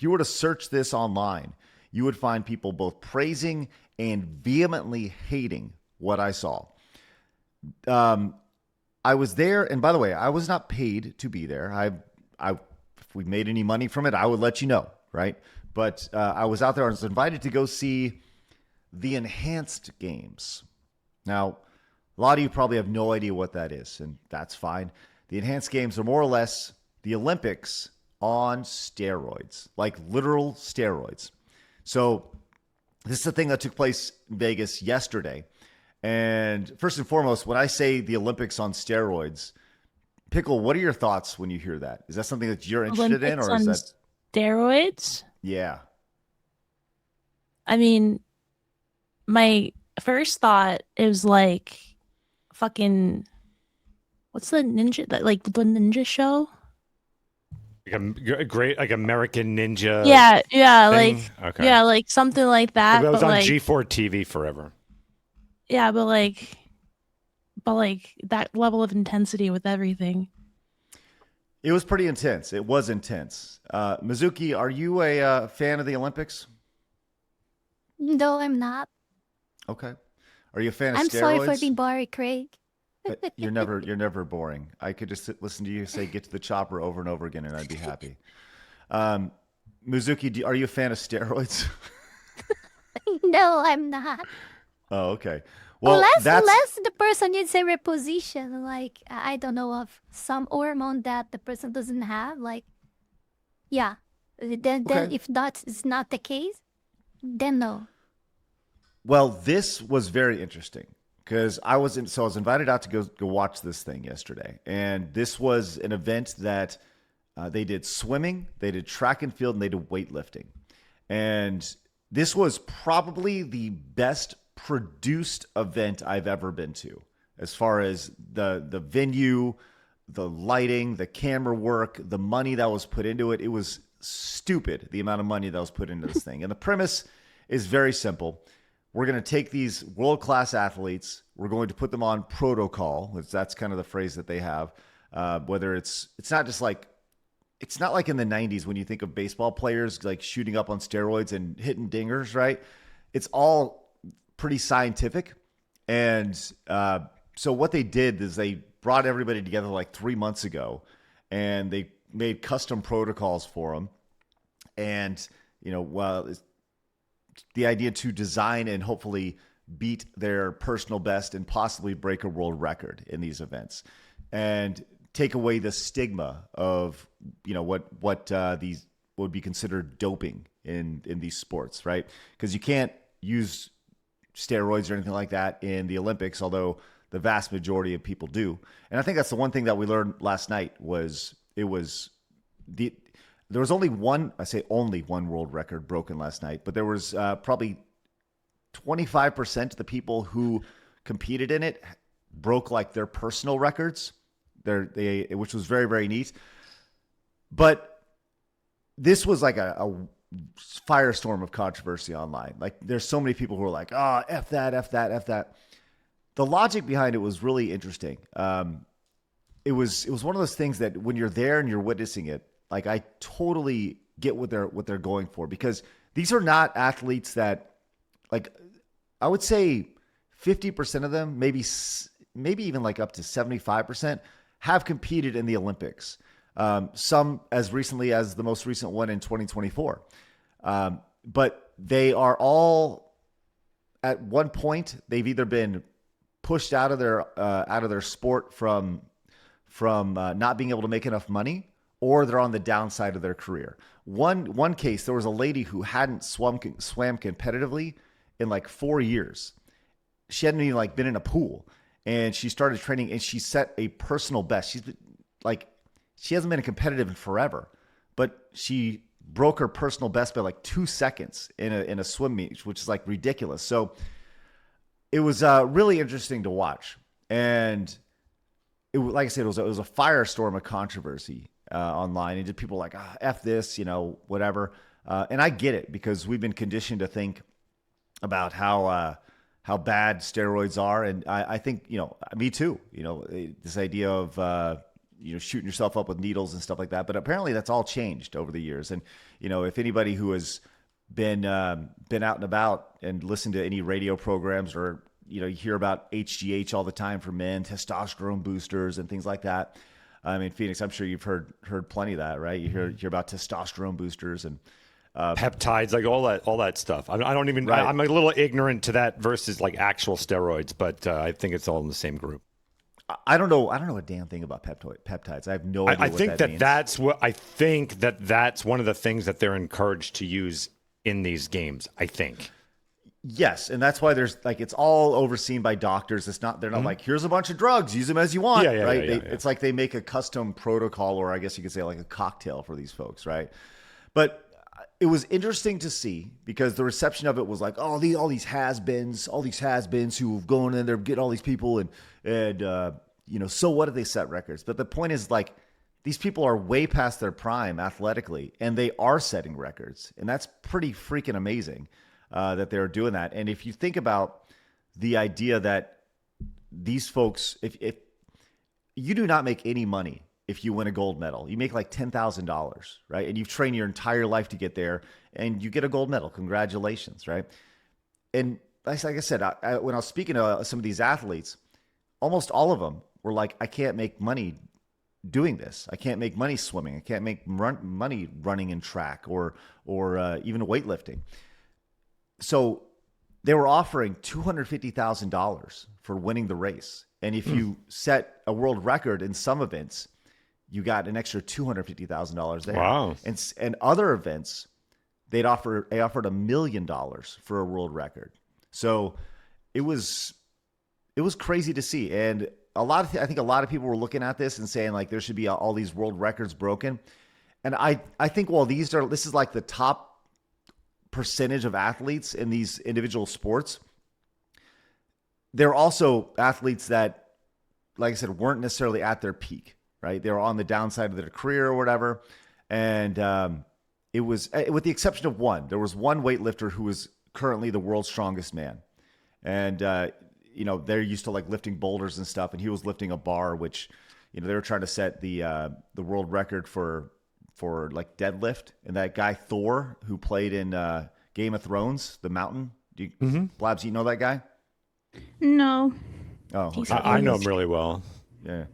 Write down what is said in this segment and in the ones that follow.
if you were to search this online, you would find people both praising and vehemently hating what I saw. I was there, and by the way, I was not paid to be there. If we made any money from it, I would let you know, right? But I was out there. I was invited to go see the enhanced games. Now, a lot of you probably have no idea what that is, and that's fine. The enhanced games are more or less the Olympics on steroids, like literal steroids. So this is a thing that took place in Vegas yesterday. And first and foremost, when I say the Olympics on steroids, Pickle, what are your thoughts when you hear that? Is that something that you're interested in, Olympics or is on that, steroids? yeah, I mean, my first thought is like fucking what's the ninja that like the ninja show? Like a great like American Ninja Yeah, yeah, thing. Okay. like something like Like that, that was but on like G4 TV forever. yeah, but like that level of intensity with everything. it was pretty intense. It was intense. Mizuki, are you a fan of the Olympics? No, I'm not. Okay. Are you a fan of I'm sorry for steroids? being boring, Craig. You're never boring. I could just listen to you say "get to the chopper" over and over again, and I'd be happy. Um, Mizuki, are you a fan of steroids? No, I'm not. Oh, okay. Well, Unless the person needs a reposition, like I don't know of some hormone that the person doesn't have, like yeah. Then okay. if that is not the case, then no. Well, this was very interesting because I was invited out to go watch this thing yesterday, and this was an event that they did swimming, they did track and field, and they did weightlifting, and this was probably the best produced event I've ever been to, as far as the venue, the lighting, the camera work, the money that was put into it. It was stupid the amount of money that was put into this thing, and the premise is very simple. We're going to take these world-class athletes. We're going to put them on protocol. That's kind of the phrase that they have. Whether it's not just like, it's not like in the 90s when you think of baseball players like shooting up on steroids and hitting dingers, right? It's all pretty scientific. And so what they did is they brought everybody together like 3 months ago, and they made custom protocols for them. And, well, the idea to design and hopefully beat their personal best and possibly break a world record in these events, and take away the stigma of what these would be considered doping in these sports, right? Because you can't use steroids or anything like that in the Olympics, although the vast majority of people do. And I think that's the one thing that we learned last night was there was only one, I say only one world record broken last night, but there was probably 25% of the people who competed in it broke like their personal records, which was very, very neat. But this was like a firestorm of controversy online. Like there's so many people who are like, oh, F that, F that, F that. The logic behind it was really interesting. It was one of those things that when you're there and you're witnessing it, like I totally get what they're going for, because these are not athletes that, like, I would say 50% of them, maybe even like up to 75%, have competed in the Olympics. Some as recently as the most recent one in 2024. But they are all, at one point, they've either been pushed out of their sport from not being able to make enough money, or they're on the downside of their career. One case, there was a lady who hadn't swam competitively in like 4 years. She hadn't even like been in a pool, and she started training, and she set a personal best. She hasn't been competitive in forever, but she broke her personal best by like 2 seconds in a swim meet, which is like ridiculous. So it was really interesting to watch, and like I said, it was a firestorm of controversy online, and people were like, F this, whatever. And I get it, because we've been conditioned to think about how bad steroids are. And I think, me too, this idea of, shooting yourself up with needles and stuff like that. But apparently that's all changed over the years. And if anybody who has been out and about and listened to any radio programs, or you hear about HGH all the time for men, testosterone boosters and things like that. I mean, Phoenix, I'm sure you've heard plenty of that, right? You hear about testosterone boosters and peptides, like all that stuff. I don't even. Right. I'm a little ignorant to that versus like actual steroids, but I think it's all in the same group. I don't know a damn thing about peptides. I have no idea. I think that means. That's one of the things that they're encouraged to use in these games. I think. Yes, and that's why there's like it's all overseen by doctors. They're not like, here's a bunch of drugs, use them as you want, right? It's like they make a custom protocol, or I guess you could say like a cocktail for these folks, right? But it was interesting to see because the reception of it was like, oh, all these has-beens who have gone in there, get all these people, and so what if they set records? But the point is, like, these people are way past their prime athletically, and they are setting records, and that's pretty freaking amazing. That they're doing that. And if you think about the idea that these folks, if you do not make any money if you win a gold medal, you make like $10,000, right? And you've trained your entire life to get there and you get a gold medal. Congratulations, right? And like I said, when I was speaking to some of these athletes, almost all of them were like, I can't make money doing this. I can't make money swimming. I can't make money running in track or even weightlifting. So they were offering $250,000 for winning the race. And if you set a world record in some events, you got an extra $250,000 there. Wow. And other events, they offered $1 million for a world record. So it was crazy to see. And I think a lot of people were looking at this and saying like there should be all these world records broken. And I think this is like the top percentage of athletes in these individual sports. They're also athletes that, like I said, weren't necessarily at their peak, right? They were on the downside of their career or whatever. And it was, with the exception of one, there was one weightlifter who was currently the world's strongest man. And, they're used to like lifting boulders and stuff. And he was lifting a bar, which, they were trying to set the world record for like deadlift. And that guy Thor, who played in Game of Thrones, the Mountain. Blabs, you know that guy? No. Oh, okay. I know him really well. Yeah.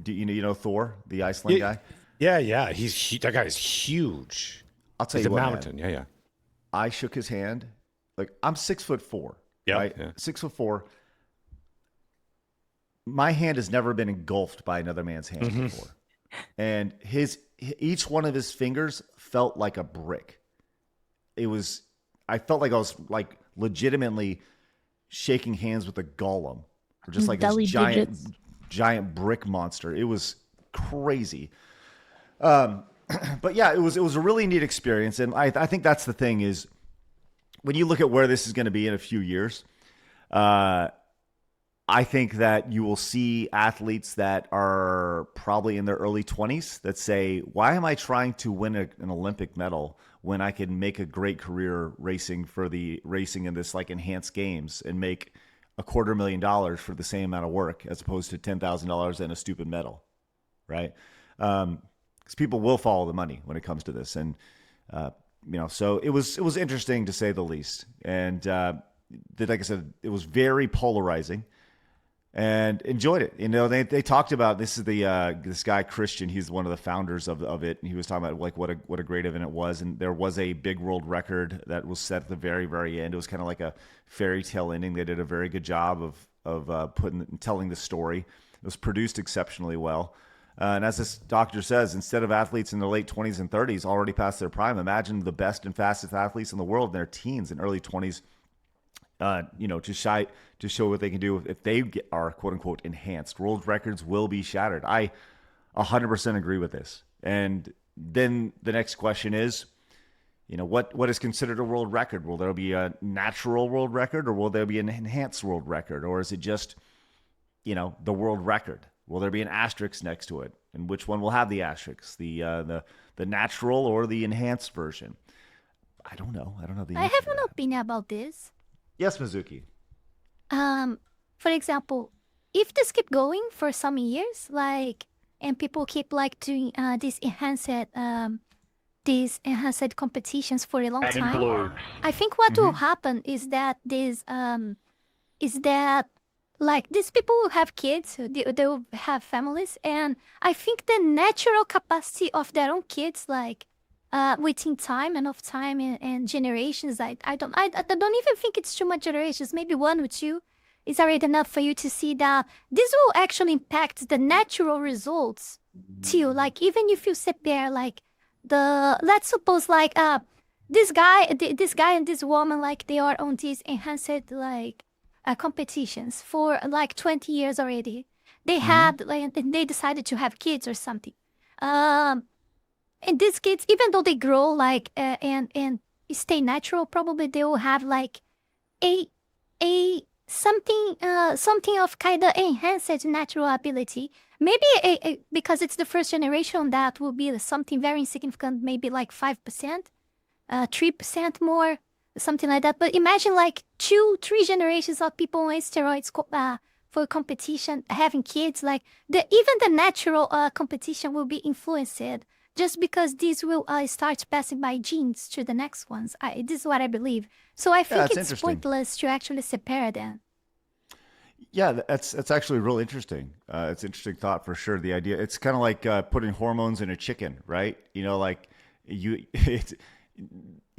Do you know Thor, the Iceland guy? Yeah. That guy is huge. I'll tell He's you a what, mountain. man. Yeah. I shook his hand. Like, I'm 6'4", Yeah, right? yeah. 6'4". My hand has never been engulfed by another man's hand before. And each one of his fingers felt like a brick. I felt like I was like legitimately shaking hands with a golem, or just like Deli this digits. giant brick monster. It was crazy. But yeah, it was a really neat experience. And I think that's the thing is when you look at where this is going to be in a few years, I think that you will see athletes that are probably in their early 20s that say, why am I trying to win an Olympic medal when I can make a great career racing in this like enhanced games and make $250,000 for the same amount of work as opposed to $10,000 and a stupid medal, right? Because people will follow the money when it comes to this. And, so it was interesting to say the least. And like I said, it was very polarizing. And enjoyed it. They talked about this guy Christian. He's one of the founders of it, and he was talking about like what a great event it was. And there was a big world record that was set at the very, very end. It was kind of like a fairy tale ending. They did a very good job of telling the story. It was produced exceptionally well. And as this doctor says, instead of athletes in their late 20s and 30s already past their prime, imagine the best and fastest athletes in the world in their teens and early 20s. To show what they can do if they are quote unquote enhanced. World records will be shattered. I 100% agree with this. And then the next question is, what is considered a world record? Will there be a natural world record, or will there be an enhanced world record, or is it just, the world record? Will there be an asterisk next to it? And which one will have the asterisk? The natural or the enhanced version? I don't know. I don't know the I answer have to an that. opinion about this. Yes, Mizuki. For example, if this keep going for some years, like and people keep like doing these enhanced competitions for a long time. I think what will happen is that like these people will have kids, they will have families, and I think the natural capacity of their own kids, like within time, enough time and generations, I don't even think it's too much generations, maybe 1 or 2 is already enough for you to see that this will actually impact the natural results too. Like even if you compare like let's suppose like this guy and this woman, like they are on these enhanced like competitions for like 20 years already. They had like, and they decided to have kids or something. And these kids, even though they grow like and stay natural, probably they will have like a something of kind of enhanced natural ability. Maybe because it's the first generation, that will be something very insignificant, maybe like 5%, 3% more, something like that. But imagine like 2-3 generations of people on steroids for competition, having kids. Like even the natural competition will be influenced just because these will start passing by genes to the next ones. This is what I believe. So I think it's pointless to actually separate them. Yeah, that's actually real interesting. It's an interesting thought for sure. The idea, it's kind of like putting hormones in a chicken, right? You know, like you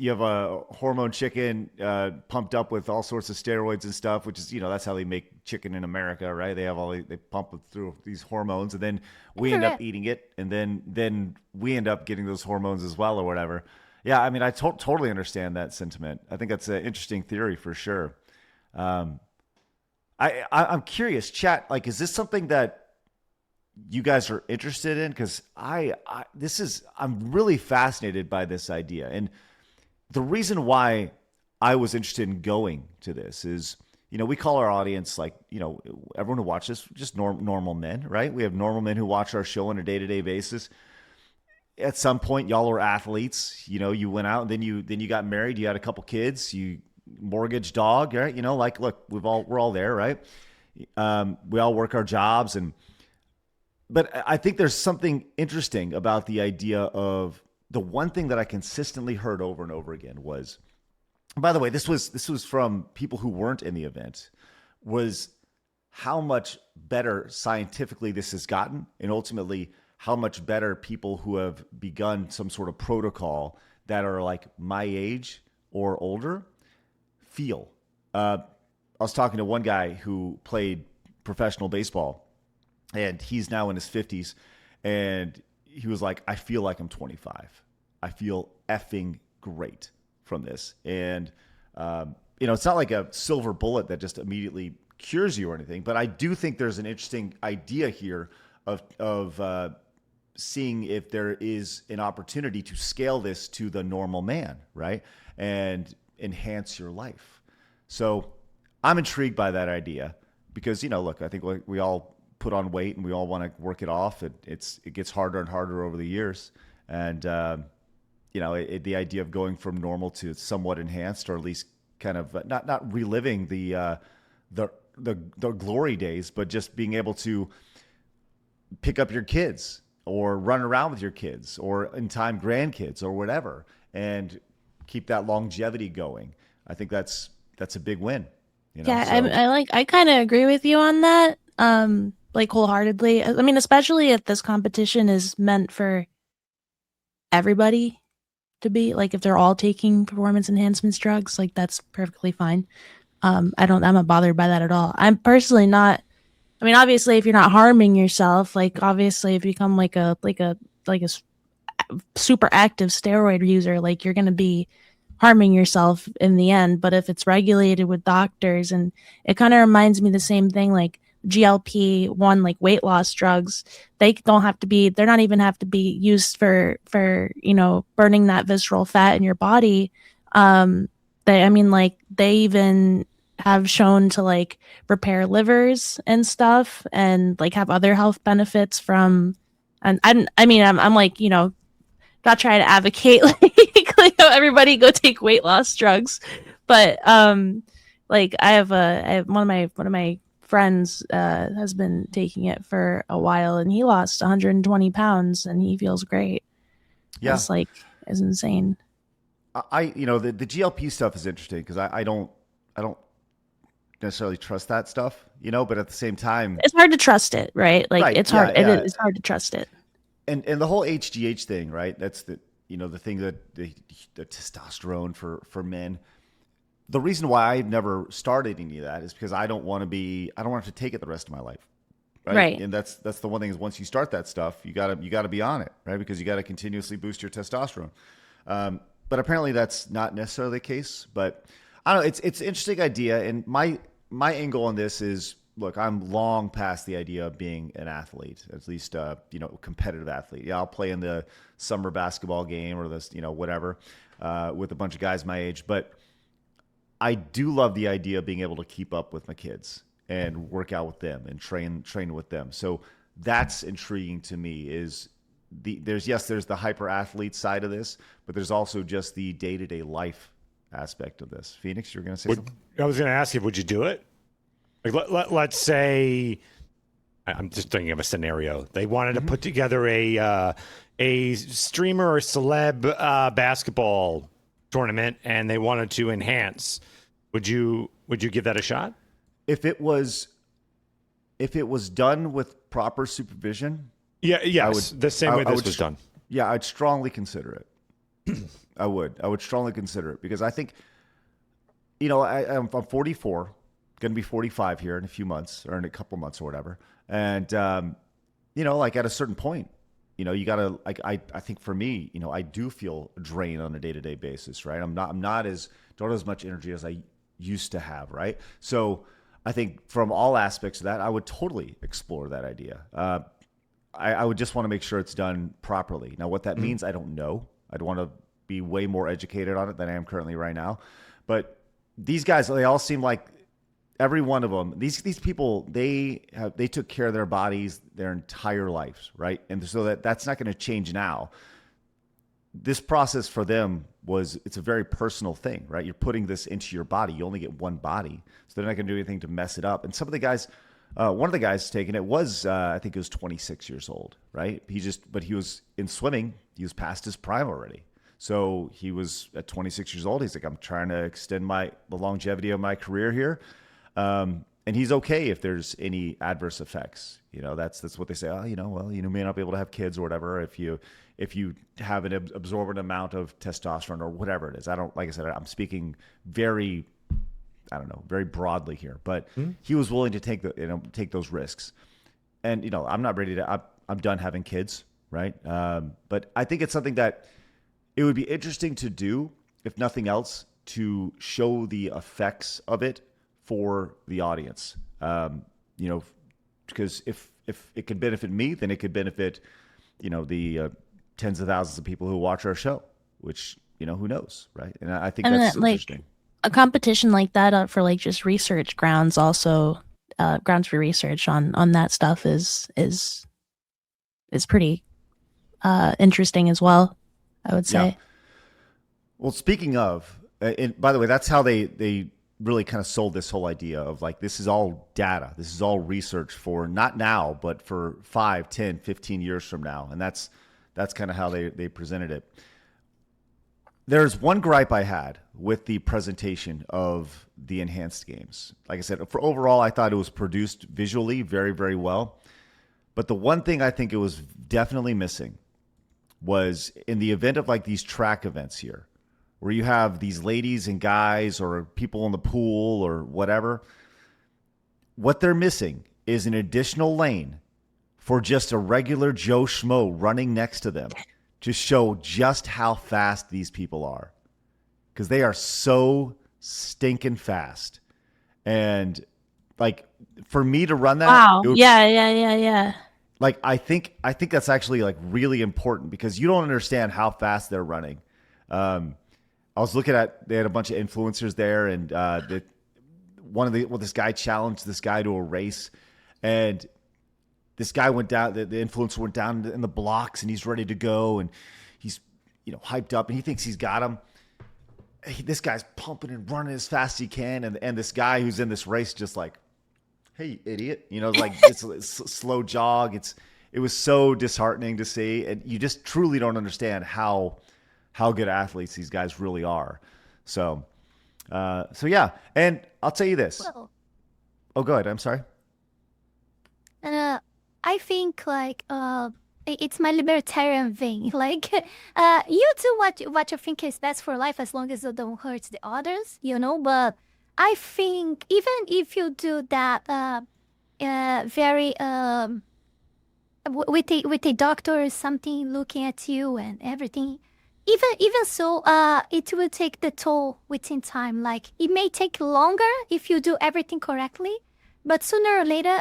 have a hormone chicken pumped up with all sorts of steroids and stuff, which is, you know, that's how they make chicken in America, right? They have they pump it through these hormones, and then we end up eating it, and then we end up getting those hormones as well or whatever. Yeah, I mean, I totally understand that sentiment. I think that's an interesting theory for sure. I'm curious, chat, like, is this something that you guys are interested in? Because I'm really fascinated by this idea. And the reason why I was interested in going to this is, you know, we call our audience, like, you know, everyone who watches just normal men, right? We have normal men who watch our show on a day-to-day basis. At some point, y'all are athletes. You know, you went out and then you got married. You had a couple kids. You mortgage dog, right? You know, like, look, we're all there, right? We all work our jobs, but I think there's something interesting about the idea of the one thing that I consistently heard over and over again was, by the way, this was from people who weren't in the event, was how much better scientifically this has gotten, and ultimately how much better people who have begun some sort of protocol that are like my age or older feel. I was talking to one guy who played professional baseball, and he's now in his 50s, and he was like, I feel like I'm 25. I feel effing great from this. And, you know, it's not like a silver bullet that just immediately cures you or anything, but I do think there's an interesting idea here of seeing if there is an opportunity to scale this to the normal man, right? And enhance your life. So I'm intrigued by that idea because, you know, look, I think we all put on weight and we all want to work it off. It gets harder and harder over the years. And, you know, the idea of going from normal to somewhat enhanced, or at least kind of not reliving the glory days, but just being able to pick up your kids or run around with your kids or in time grandkids or whatever, and keep that longevity going. I think that's a big win. You know? Yeah, So, I kind of agree with you on that. Like wholeheartedly. I mean, especially if this competition is meant for everybody to be, like, if they're all taking performance enhancement drugs, like, that's perfectly fine. I'm not bothered by that at all. I'm personally not. I mean, obviously, if you're not harming yourself, like, obviously, if you become like a super active steroid user, like, you're going to be harming yourself in the end. But if it's regulated with doctors, and it kind of reminds me the same thing, like GLP-1, like weight loss drugs, they're not even have to be used for, you know, burning that visceral fat in your body. They even have shown to, like, repair livers and stuff, and, like, have other health benefits from. And I'm like, you know, not trying to advocate like everybody go take weight loss drugs, but like I have one of my friends has been taking it for a while, and he lost 120 pounds, and he feels great. Yeah. It's like, it's insane. The GLP stuff is interesting because I don't necessarily trust that stuff, but at the same time, It's hard to trust it, right? Like Right, it's hard. yeah. It's hard to trust it. and the whole HGH thing, right? That's the thing that the testosterone for men. The reason why I've never started any of that is because I don't want to have to take it the rest of my life. Right. And that's the one thing is once you start that stuff, you gotta be on it, right? Because you got to continuously boost your testosterone. But apparently that's not necessarily the case. But I don't know. It's an interesting idea. And my angle on this is, look, I'm long past the idea of being an athlete, at least, competitive athlete. Yeah, I'll play in the summer basketball game or this, whatever, with a bunch of guys my age. But I do love the idea of being able to keep up with my kids and work out with them and train with them. So that's intriguing to me. There's the hyper athlete side of this, but there's also just the day-to-day life aspect of this. Phoenix, you're going to say something? I was going to ask you, would you do it? Like, let's say, I'm just thinking of a scenario. They wanted to put together a streamer or celeb basketball tournament, and they wanted to enhance. Would you give that a shot? If it was done with proper supervision, yes, the same way this was done. Yeah, I'd strongly consider it. I would strongly consider it because I think, I'm 44, going to be 45 here in a few months or in a couple months or whatever. And, like at a certain point, you got to, like, I think for me, I do feel drained on a day-to-day basis, right? don't have as much energy as I used to have, right? So I think from all aspects of that, I would totally explore that idea. I would just want to make sure it's done properly. Now, what that means, I don't know. I'd want to be way more educated on it than I am currently right now. But these guys, they all seem like every one of them, these people, they took care of their bodies their entire lives, right? And so that's not going to change now. This process for them it's a very personal thing, right? You're putting this into your body. You only get one body. So they're not going to do anything to mess it up. And some of the guys, one of the guys taking it was, I think he was 26 years old, right? But he was in swimming. He was past his prime already. So he was at 26 years old. He's like, I'm trying to extend the longevity of my career here. And he's okay if there's any adverse effects. That's what they say. Oh, you may not be able to have kids or whatever if you have an absorbent amount of testosterone or whatever it is. Like I said, I'm speaking very broadly here, but he was willing to take those risks. And, I'm not ready I'm done having kids. Right. But I think it's something that it would be interesting to do, if nothing else, to show the effects of it for the audience. Because if it could benefit me, then it could benefit, the tens of thousands of people who watch our show, which, who knows, right? And I think that's interesting. A competition like that for like just research grounds, also grounds for research on that stuff is pretty interesting as well, I would say. Yeah. Well, speaking of, and by the way, that's how they really kind of sold this whole idea of like, this is all data. This is all research for not now, but for 5, 10, 15 years from now. And that's kind of how they presented it. There's one gripe I had with the presentation of the enhanced games. Like I said, for overall, I thought it was produced visually very, very well. But the one thing I think it was definitely missing was in the event of like these track events here, where you have these ladies and guys or people in the pool or whatever, what they're missing is an additional lane for just a regular Joe Schmo running next to them to show just how fast these people are. Because they are so stinking fast. And like for me to run that. Wow. Yeah. Like I think that's actually like really important because you don't understand how fast they're running. I was looking they had a bunch of influencers there, and this guy challenged this guy to a race, and this guy went down. The influencer went down in the blocks, and he's ready to go, and he's hyped up, and he thinks he's got him. This guy's pumping and running as fast as he can, and this guy who's in this race just like hey, idiot. Like it's a slow jog. It was so disheartening to see. And you just truly don't understand how good athletes these guys really are. So yeah. And I'll tell you this. Well, Oh, go ahead. I'm sorry. I think it's my libertarian thing. Like you do what you think is best for life as long as you don't hurt the others, But I think even if you do that, very with a doctor or something looking at you and everything. Even so, it will take the toll within time. Like it may take longer if you do everything correctly, but sooner or later,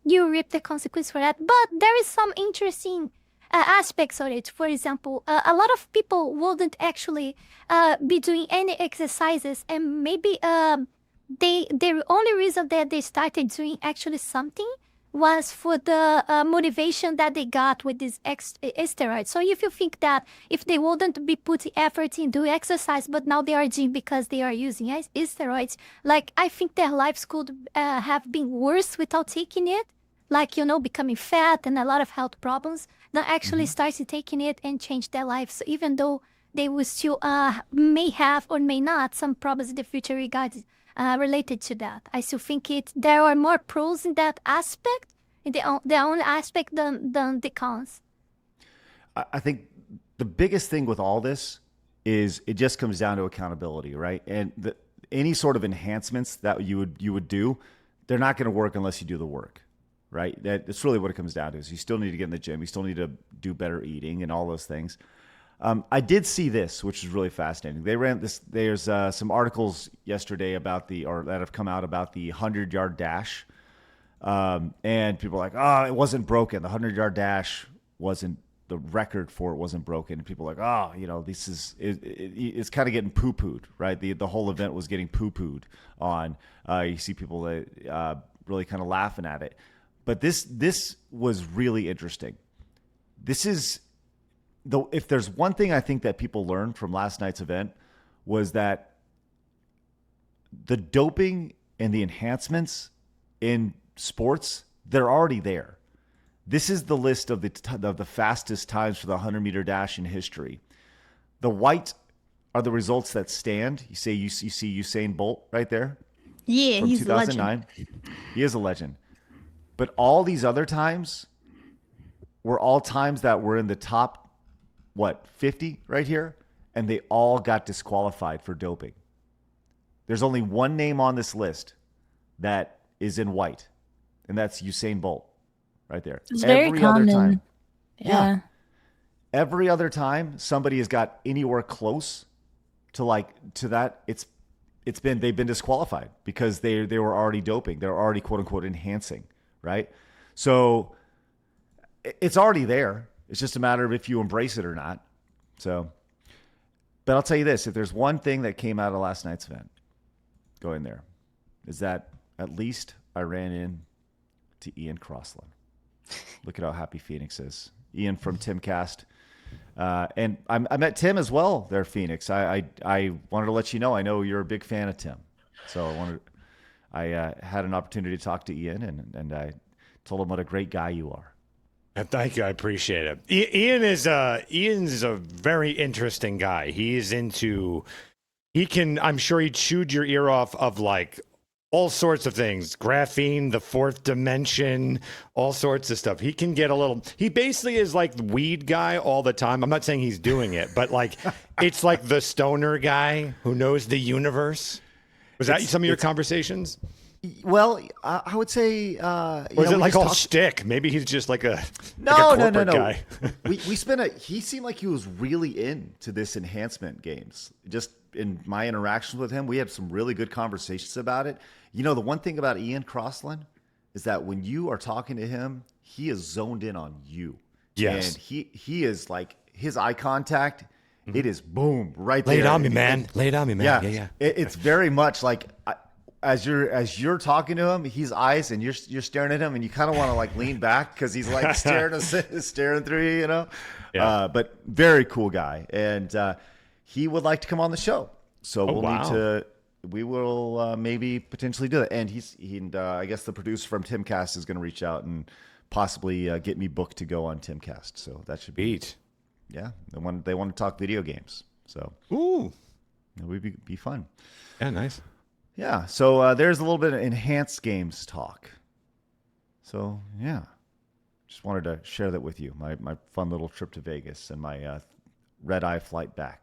you reap the consequence for that. But there is some interesting aspects of it. For example, a lot of people wouldn't actually be doing any exercises, and maybe the only reason that they started doing actually something was for the motivation that they got with these steroids. So if you think that if they wouldn't be putting effort in doing exercise, but now they are doing because they are using steroids, like I think their lives could have been worse without taking it, like, becoming fat and a lot of health problems, than actually starting taking it and change their lives. So even though they will still may have or may not some problems in the future regarding related to that. I still think there are more pros in that aspect, in the own aspect than the cons. I think the biggest thing with all this is it just comes down to accountability, right? And any sort of enhancements that you would do, they're not going to work unless you do the work, right? That's really what it comes down to. Is you still need to get in the gym, you still need to do better eating and all those things. I did see this, which is really fascinating. They ran this. There's some articles yesterday that have come out about the 100-yard dash, and people are like, "Oh, it wasn't broken. The 100-yard dash wasn't the record for it wasn't broken." And people are like, "Oh, this is it's kind of getting poo-pooed, right? The whole event was getting poo-pooed on." You see people that really kind of laughing at it, but this was really interesting. This is. Though, if there's one thing I think that people learned from last night's event was that the doping and the enhancements in sports, they're already there. This is the list of the fastest times for the 100-meter dash in history. The white are the results that stand. You see Usain Bolt right there? Yeah, from he's 2009. He is a legend. But all these other times were all times that were in the top 50 right here, and they all got disqualified for doping. There's only one name on this list that is in white, and that's Usain Bolt right there. It's very common. Other time, Yeah. every other time somebody has got anywhere close to that, they've been disqualified because they were already doping. They're already quote unquote enhancing, right? So it's already there. It's just a matter of if you embrace it or not. So, but I'll tell you this, if there's one thing that came out of last night's event, going there, is that at least I ran into Ian Crosslin. Look at how happy Phoenix is. Ian from Timcast. And I met Tim as well there, Phoenix. I wanted to let you know, I know you're a big fan of Tim. So I had an opportunity to talk to Ian, and I told him what a great guy you are. Thank you. I appreciate it. Ian's a very interesting guy. I'm sure he chewed your ear off of like all sorts of things, graphene, the fourth dimension, all sorts of stuff. He can get he basically is like the weed guy all the time. I'm not saying he's doing it, but like, it's like the stoner guy who knows the universe. Was that some of your conversations? Well, I would say, or is it like all shtick? Maybe he's just like a corporate guy. He seemed like he was really into this enhancement games. Just in my interactions with him, we had some really good conversations about it. The one thing about Ian Crosslin is that when you are talking to him, he is zoned in on you. Yes. And he is like, his eye contact, it is boom, right there. Lay it on me, man. Lay it on me, man. Yeah. It's very much like... As you're talking to him, he's eyes and you're staring at him, and you kind of want to like lean back because he's like staring through you, Yeah. But very cool guy, and he would like to come on the show. So we'll need to we will maybe potentially do that. And I guess the producer from Timcast is going to reach out and possibly get me booked to go on Timcast. So that should be Beat. Yeah, they want to talk video games. So Ooh. it would be fun. Yeah, nice. Yeah. So there's a little bit of enhanced games talk. So yeah, just wanted to share that with you. My fun little trip to Vegas and my red eye flight back.